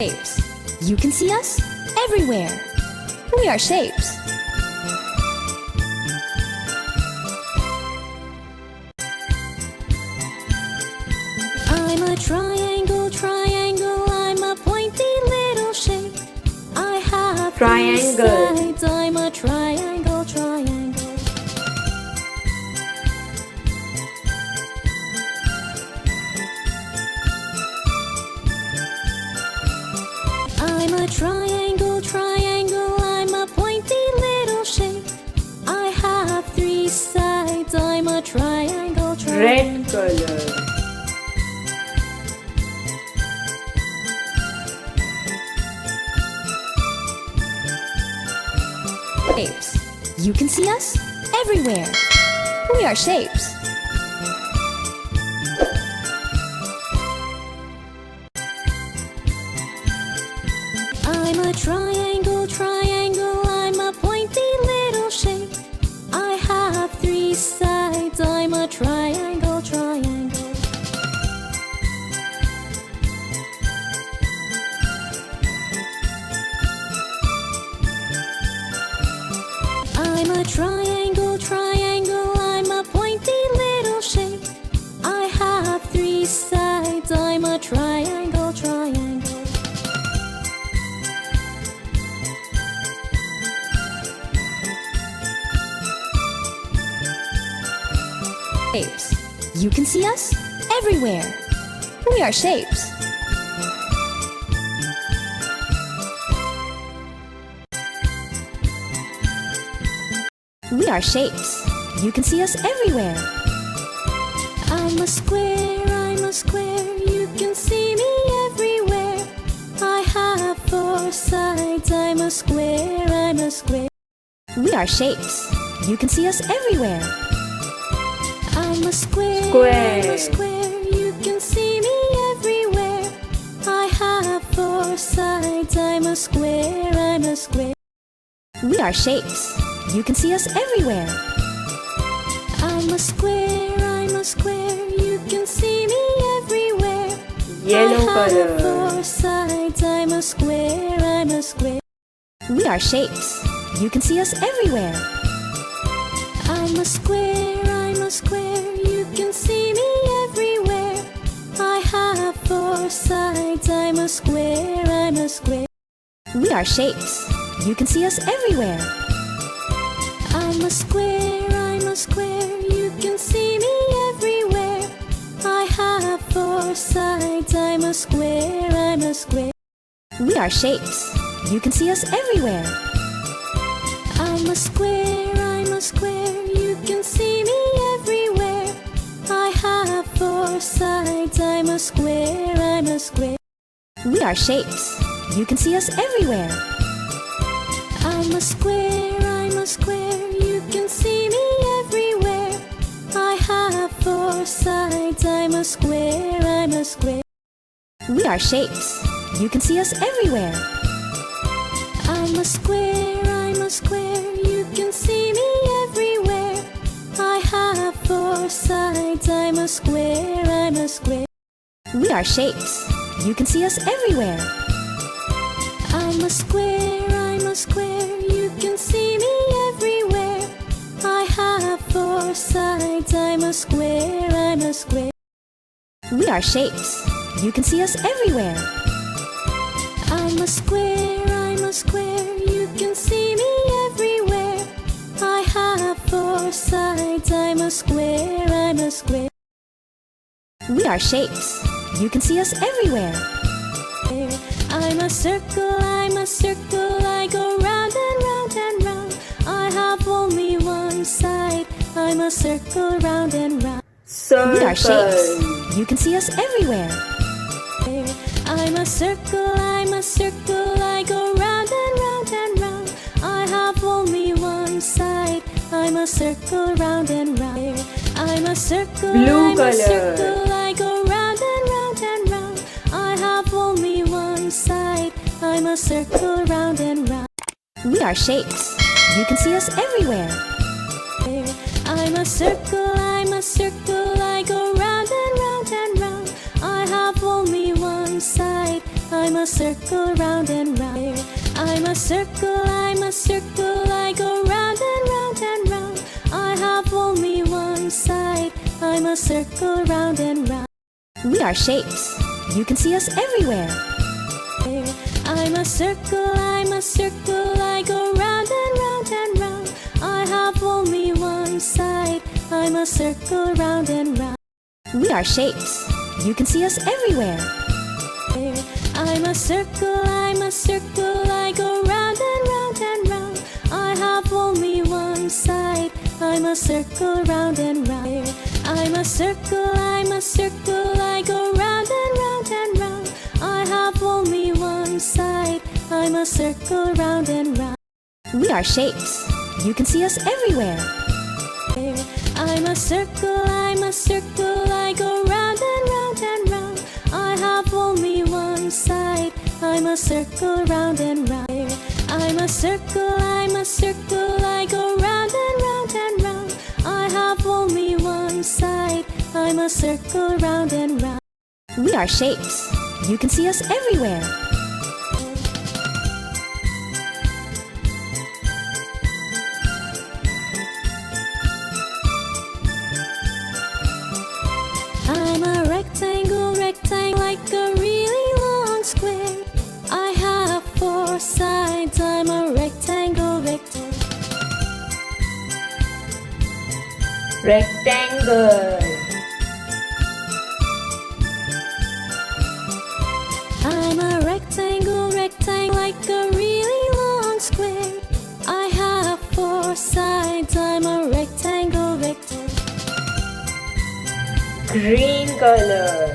Shapes. You can see us everywhere. We are shapes. I'm a triangle, triangle. I'm a pointy little shape. I have Triangle. three sides. I'm a triangle, triangle. I'm a triangle, triangle. I'm a pointy little shape. I have three sides. I'm a triangle, triangle. Red color. Shapes. You can see us everywhere. We are shapes. I'm a triangle, triangle. I'm a pointy little shape. I have three sides. I'm a triangle, triangle. I'm a triangle, triangle. I'm a pointy little shape. I have three sides. I'm a triangle, triangle. Shapes. You can see us everywhere. We are shapes. We are shapes. You can see us everywhere. I'm a square, I'm a square. You can see me everywhere. I have four sides. I'm a square, I'm a square. We are shapes. You can see us everywhere. I'm a square, Square. I'm a square. You can see me everywhere. I have four sides. I'm a square, I'm a square. We are shapes. You can see us everywhere. I'm a square, I'm a square. You can see me everywhere. Yellow I have color. four sides. I'm a square, I'm a square. We are shapes. You can see us everywhere. I'm a square, I'm a square. You can see me everywhere. I have four sides. I'm a square, I'm a square. We are shapes. You can see us everywhere. I'm a square, I'm a square. You can see me everywhere. I have four sides. I'm a square, I'm a square. We are shapes. You can see us everywhere. I'm a square, I'm a square. You can see me everywhere. I have four sides. I'm a square, I'm a square. We are shapes. You can see us everywhere. I'm a square, I'm a square. You can see me everywhere. I have four sides. I'm a square, I'm a square. We are shapes. You can see us everywhere. I'm a square, I'm a square. You can see me everywhere. I have four sides. I'm a square, I'm a square. We are shapes. You can see us everywhere. I'm a square, I'm a square. You can see me everywhere. I have four sides. I'm a square, I'm a square. We are shapes. You can see us everywhere. I'm a square, I'm a square. You can see me everywhere. I have four sides. I'm a square, I'm a square. We are shapes. You can see us everywhere. I'm a circle, I'm a circle. I go round and round and round. I have only one side. I'm a circle, round and round. We are shapes. You can see us everywhere. I'm a circle, I'm a circle. I go round and round and round. I have only one side. I'm a circle, round and round. I'm a circle, Blue I'm color. a circle. I go round and round and round. I have only one side. I'm a circle, round and round. We are shapes. You can see us everywhere. I'm a circle, I'm a circle. I go round and round and round. I have only one side. I'm I'm a circle round and round. I'm a circle, I go round and round and round. I have only one side. I'm a circle round and round. We are shapes. You can see us everywhere. I'm a circle, I go round and round and round. I have only one side. I'm a circle round and round. We are shapes. You can see us everywhere. I'm a circle, I go round and round and round. I have only one side. I'm a circle round and round. I'm a circle, I go round and round and round. I have only one side. I'm a circle round and round. We are shapes. You can see us everywhere. I'm a circle, I go round and round and round. I have only one side. I'm a circle round and round. I'm a circle, I go round and round and round. I have only one side. I'm a circle round and round. We are shapes. You can see us everywhere. I'm a rectangle, like a really long square. I have four sides. I'm a rectangle. Rectangle. I'm a rectangle, like a really long square. I have four sides. I'm a rectangle. Green color.